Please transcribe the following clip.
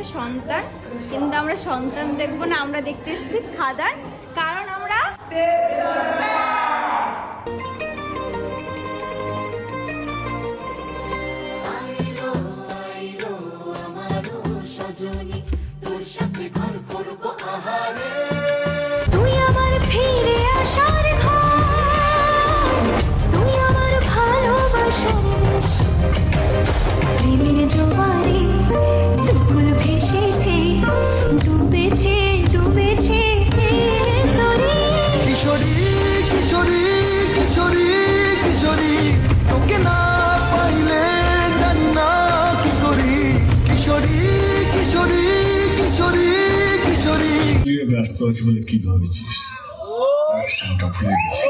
হচ্ছে সন্তান, কিন্তু আমরা সন্তান দেখবো না, আমরা দেখতে এসেছি খাদান। কারণ আমরা তুই আমার ফিরে আসার ঘর, তুই আমার ভালোবাসার দেশ। প্রেমের জোয়ারে দুকুল ভেসেছে, ডুবেছে ডুবেছে তোরে। কিশোরী কিশোরী কিশোরী কিশোরী, তোকে না পাইলে জানি না কি করি। কিশোরী কিশোরী কিশোরী কিশোরী। তুই ব্যস্ত আছি বলে কি ভাবছিস? ভুলে গেছি।